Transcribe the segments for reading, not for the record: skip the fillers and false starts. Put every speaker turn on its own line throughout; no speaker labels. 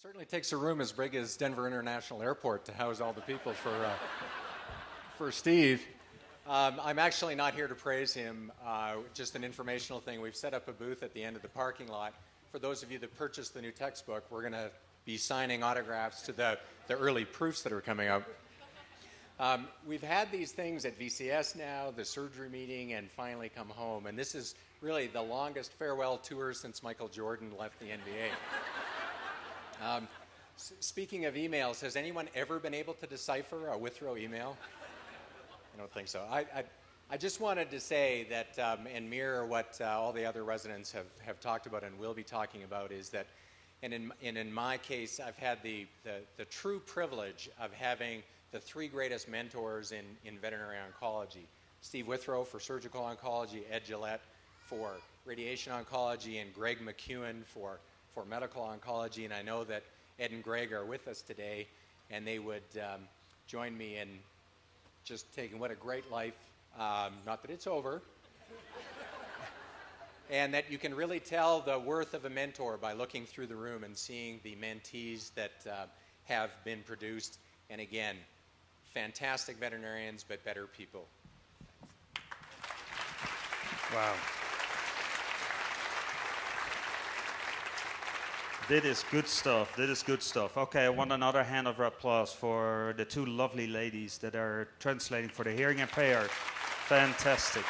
Certainly takes a room as big as Denver International Airport to house all the people for Steve. I'm actually not here to praise him, just an informational thing. We've set up a booth at the end of the parking lot. For those of you that purchased the new textbook, we're going to be signing autographs to the early proofs that are coming out. We've had these things at VCS now, the surgery meeting, and finally come home. And this is really the longest farewell tour since Michael Jordan left the NBA. Speaking of emails, has anyone ever been able to decipher a Withrow email? I don't think so. I just wanted to say that, and mirror what all the other residents have talked about and will be talking about, is that, and in my case, I've had the true privilege of having the three greatest mentors in veterinary oncology. Steve Withrow for surgical oncology, Ed Gillette for radiation oncology, and Greg McEwen for medical oncology. And I know that Ed and Greg are with us today, and they would join me in just taking what a great life, not that it's over, and that you can really tell the worth of a mentor by looking through the room and seeing the mentees that have been produced. And again, fantastic veterinarians, but better people.
Wow. That is good stuff. That is good stuff. Okay, I want another hand of applause for the two lovely ladies that are translating for the hearing impaired. Fantastic.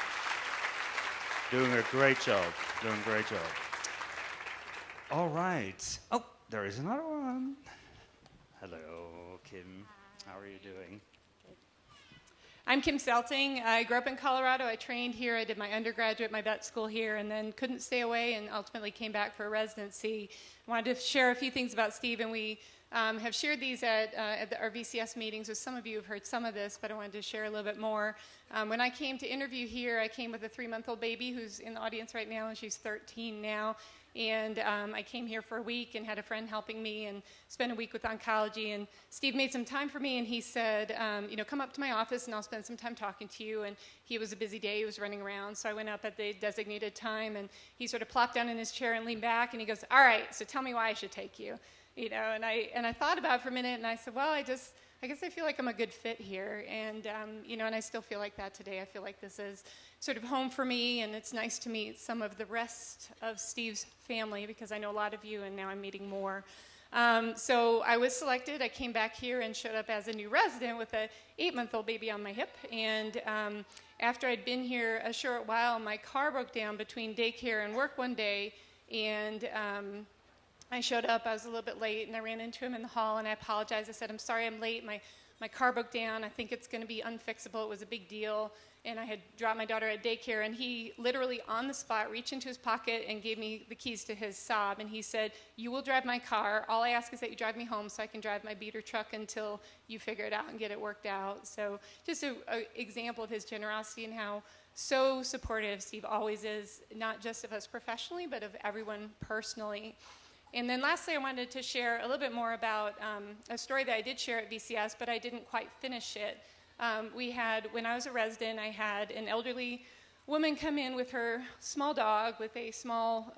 Doing a great job. Doing a great job. All right. Oh, there is another one. Hello, Kim. How are you doing?
I'm Kim Selting. I grew up in Colorado. I trained here. I did my undergraduate, my vet school here, and then couldn't stay away and ultimately came back for a residency. I wanted to share a few things about Steve, and we have shared these at our VCS meetings. So some of you have heard some of this, but I wanted to share a little bit more. When I came to interview here, I came with a 3-month-old baby who's in the audience right now, and she's 13 now. And I came here for a week and had a friend helping me and spent a week with oncology. And Steve made some time for me, and he said, come up to my office and I'll spend some time talking to you. And he was a busy day. He was running around. So I went up at the designated time, and he sort of plopped down in his chair and leaned back, and he goes, all right, so tell me why I should take you. And I thought about it for a minute, and I said, well, I guess I feel like I'm a good fit here. And, and I still feel like that today. I feel like this is sort of home for me, and it's nice to meet some of the rest of Steve's family, because I know a lot of you, and now I'm meeting more. So I was selected. I came back here and showed up as a new resident with a 8-month-old baby on my hip. And after I'd been here a short while, my car broke down between daycare and work one day, and I showed up. I was a little bit late, and I ran into him in the hall, and I apologized. I said, I'm sorry I'm late. My car broke down. I think it's going to be unfixable. It was a big deal. And I had dropped my daughter at daycare, and he literally on the spot reached into his pocket and gave me the keys to his Saab, and he said, you will drive my car. All I ask is that you drive me home so I can drive my beater truck until you figure it out and get it worked out. So just an example of his generosity and how so supportive Steve always is, not just of us professionally, but of everyone personally. And then lastly, I wanted to share a little bit more about a story that I did share at VCS, but I didn't quite finish it. When I was a resident, I had an elderly woman come in with her small dog with a small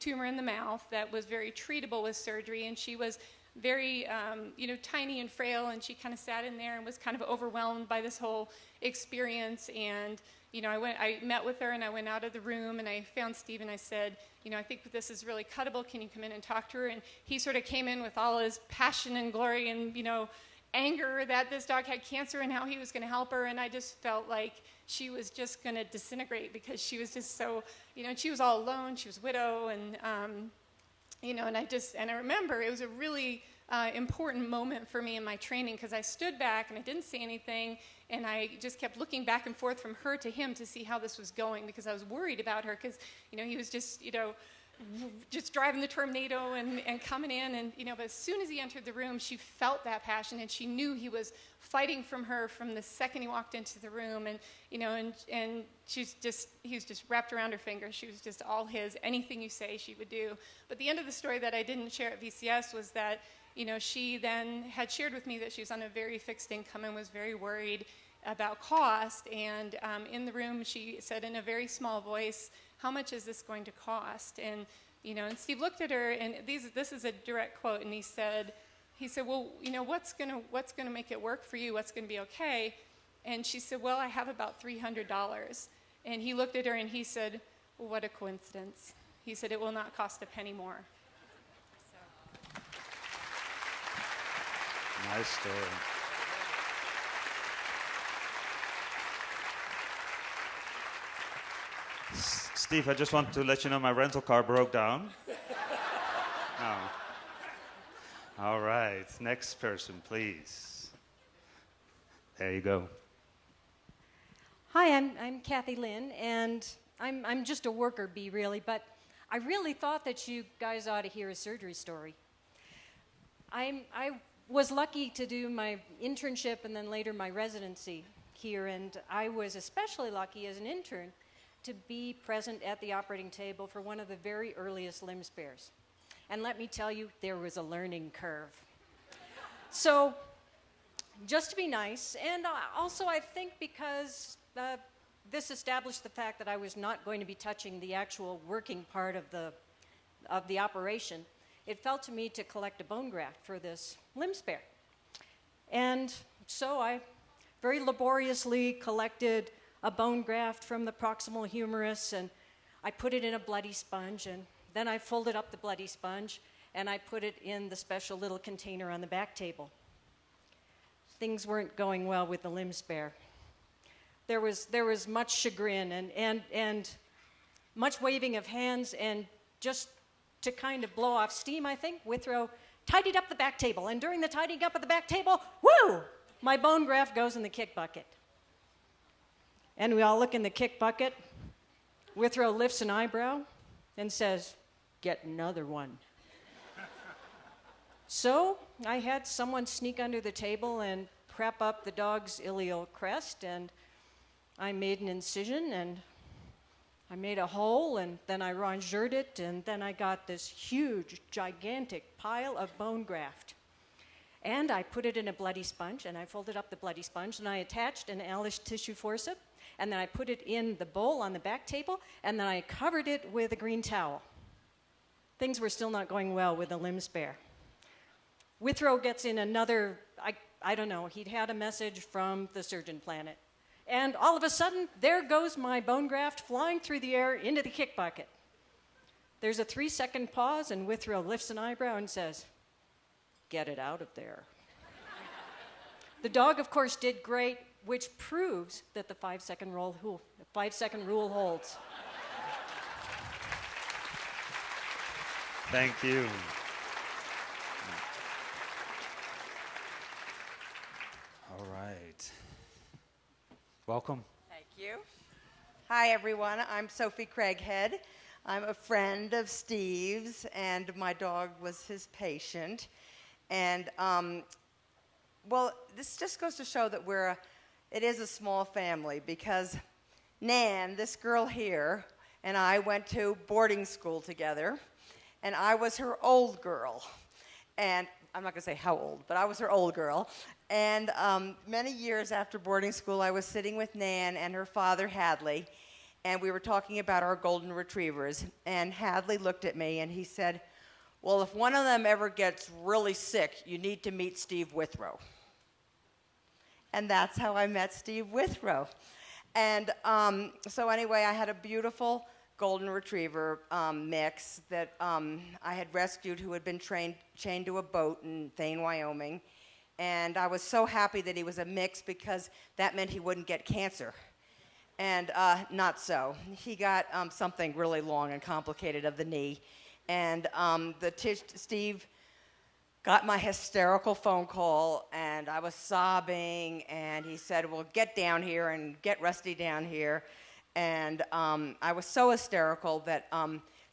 tumor in the mouth that was very treatable with surgery, and she was very, tiny and frail, and she kind of sat in there and was kind of overwhelmed by this whole experience. And I met with her, and I went out of the room, and I found Steve, and I said, I think this is really cuttable. Can you come in and talk to her? And he sort of came in with all his passion and glory and, anger that this dog had cancer and how he was going to help her. And I just felt like she was just going to disintegrate, because she was just so, and she was all alone. She was a widow, and, and I remember it was a really important moment for me in my training, because I stood back and I didn't say anything, and I just kept looking back and forth from her to him to see how this was going, because I was worried about her, because, he was just driving the tornado and coming in, and but as soon as he entered the room, she felt that passion, and she knew he was fighting from her from the second he walked into the room. And and he was just wrapped around her finger. She was just all his. Anything you say, she would do. But the end of the story that I didn't share at VCS was that she then had shared with me that she was on a very fixed income and was very worried about cost. And in the room, she said in a very small voice, how much is this going to cost? And And Steve looked at her, and this is a direct quote, and he said, well, what's gonna make it work for you? What's gonna be okay? And she said, well, I have about $300. And he looked at her and he said, well, what a coincidence. He said, it will not cost a penny more.
Nice story. Steve, I just want to let you know my rental car broke down. Oh. All right, next person, please. There you go.
Hi, I'm Kathy Lynn, and I'm just a worker bee, really, but I really thought that you guys ought to hear a surgery story. I was lucky to do my internship and then later my residency here, and I was especially lucky as an intern to be present at the operating table for one of the very earliest limb spares. And let me tell you, there was a learning curve. So, just to be nice, and also I think because this established the fact that I was not going to be touching the actual working part of the operation, it fell to me to collect a bone graft for this limb spare. And so I very laboriously collected a bone graft from the proximal humerus, and I put it in a bloody sponge, and then I folded up the bloody sponge, and I put it in the special little container on the back table. Things weren't going well with the limb spare. There was much chagrin and much waving of hands, and just to kind of blow off steam, I think, Withrow tidied up the back table, and during the tidying up of the back table, whoo, my bone graft goes in the kick bucket. And we all look in the kick bucket. Withrow lifts an eyebrow and says, "Get another one." So I had someone sneak under the table and prep up the dog's ileal crest, and I made an incision, and I made a hole, and then I rongeured it, and then I got this huge, gigantic pile of bone graft. And I put it in a bloody sponge, and I folded up the bloody sponge, and I attached an Alice tissue forceps, and then I put it in the bowl on the back table, and then I covered it with a green towel. Things were still not going well with the limb spare. Withrow gets in another, I don't know, he'd had a message from the surgeon planet. And all of a sudden, there goes my bone graft flying through the air into the kick bucket. There's a 3-second pause, and Withrow lifts an eyebrow and says, "Get it out of there." The dog, of course, did great, which proves that the 5-second rule holds.
Thank you. All right. Welcome.
Thank you. Hi, everyone. I'm Sophie Craighead. I'm a friend of Steve's, and my dog was his patient. And, well, this just goes to show that it is a small family, because Nan, this girl here, and I went to boarding school together, and I was her old girl. And I'm not going to say how old, but I was her old girl. And many years after boarding school, I was sitting with Nan and her father, Hadley, and we were talking about our golden retrievers. And Hadley looked at me and he said, "Well, if one of them ever gets really sick, you need to meet Steve Withrow." And that's how I met Steve Withrow. And so anyway, I had a beautiful golden retriever mix that I had rescued, who had been chained to a boat in Thane, Wyoming. And I was so happy that he was a mix, because that meant he wouldn't get cancer. And not so. He got something really long and complicated of the knee. And Steve got my hysterical phone call, and I was sobbing, and he said, "Well, get down here and get Rusty down here." And I was so hysterical that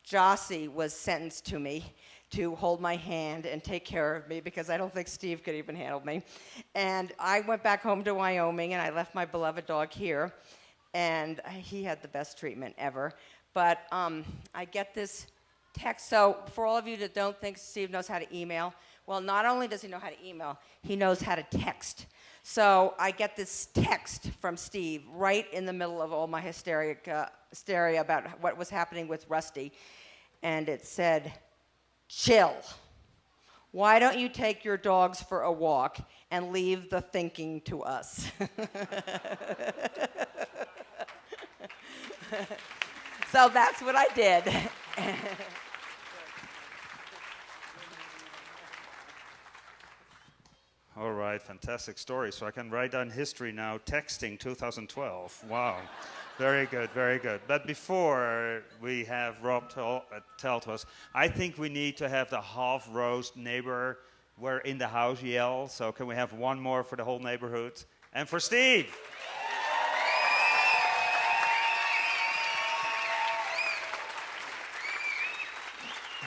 Jossie was sentenced to me to hold my hand and take care of me, because I don't think Steve could even handle me. And I went back home to Wyoming, and I left my beloved dog here, and he had the best treatment ever. But I get this text. So for all of you that don't think Steve knows how to email, well, not only does he know how to email, he knows how to text. So I get this text from Steve right in the middle of all my hysteria about what was happening with Rusty. and it said, "Chill. Why don't you take your dogs for a walk and leave the thinking to us?" So that's what I did.
All right, fantastic story. So I can write down history now, texting 2012. Wow. Very good, very good. But before we have Rob tell to us, I think we need to have the half-roast neighbor we're in the house yell. So can we have one more for the whole neighborhood? And for Steve.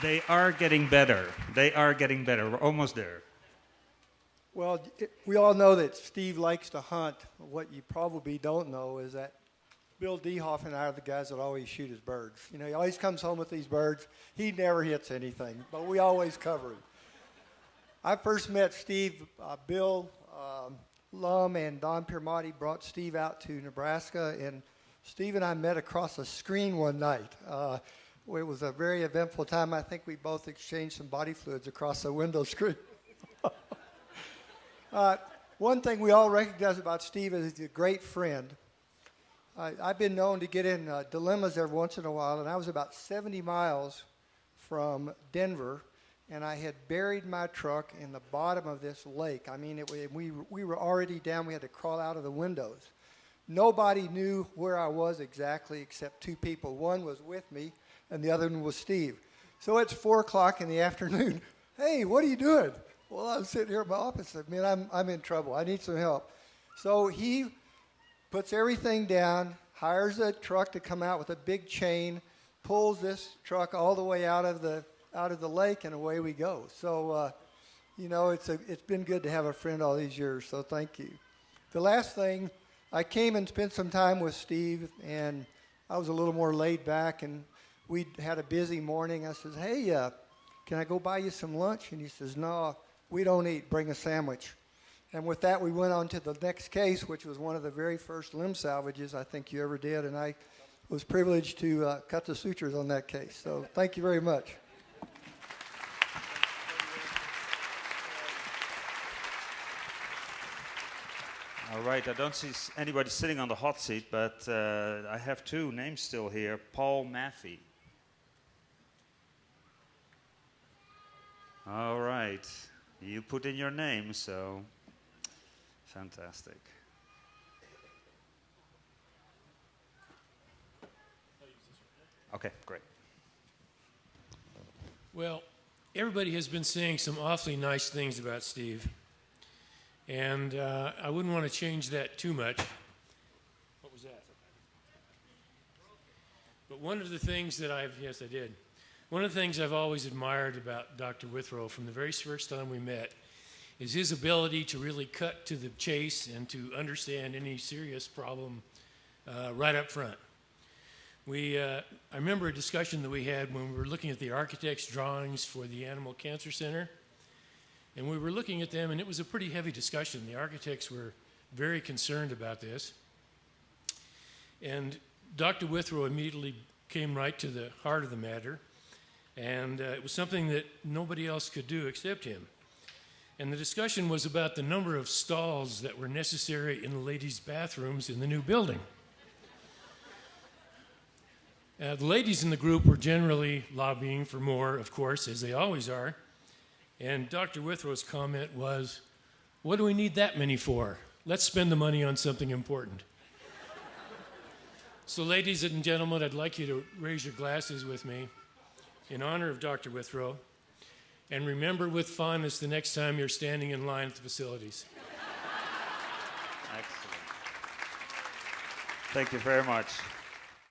They are getting better. They are getting better. We're almost there.
Well, we all know that Steve likes to hunt. What you probably don't know is that Bill Dehoff and I are the guys that always shoot his birds. You know, he always comes home with these birds. He never hits anything, but we always cover him. I first met Steve, Bill Lum and Don Piermotti brought Steve out to Nebraska, and Steve and I met across a screen one night. It was a very eventful time. I think we both exchanged some body fluids across the window screen. One thing we all recognize about Steve is he's a great friend. I've been known to get in dilemmas every once in a while, and I was about 70 miles from Denver, and I had buried my truck in the bottom of this lake. I mean, we were already down. We had to crawl out of the windows. Nobody knew where I was exactly except two people. One was with me, and the other one was Steve. So it's 4 o'clock in the afternoon. "Hey, what are you doing?" "Well, I'm sitting here in my office." I mean, I'm in trouble. I need some help. So he puts everything down, hires a truck to come out with a big chain, pulls this truck all the way out of the lake, and away we go. So, you know, it's been good to have a friend all these years. So thank you. The last thing, I came and spent some time with Steve, and I was a little more laid back, and we had a busy morning. I says, "Hey, can I go buy you some lunch?" And he says, "No, we don't eat. Bring a sandwich." And with that, we went on to the next case, which was one of the very first limb salvages I think you ever did, and I was privileged to cut the sutures on that case. So thank you very much.
All right, I don't see anybody sitting on the hot seat, but I have two names still here. Paul Maffey. All right, you put in your name, so fantastic. Okay, great.
Well, everybody has been saying some awfully nice things about Steve. And I wouldn't want to change that too much. What was that? But one of the things that yes, I did. One of the things I've always admired about Dr. Withrow from the very first time we met is his ability to really cut to the chase and to understand any serious problem right up front. I remember a discussion that we had when we were looking at the architect's drawings for the Animal Cancer Center. And we were looking at them, and it was a pretty heavy discussion. The architects were very concerned about this. And Dr. Withrow immediately came right to the heart of the matter. And it was something that nobody else could do except him. And the discussion was about the number of stalls that were necessary in the ladies' bathrooms in the new building. The ladies in the group were generally lobbying for more, of course, as they always are. And Dr. Withrow's comment was, "What do we need that many for? Let's spend the money on something important." So ladies and gentlemen, I'd like you to raise your glasses with me in honor of Dr. Withrow, and remember with fondness the next time you're standing in line at the facilities.
Excellent. Thank you very much.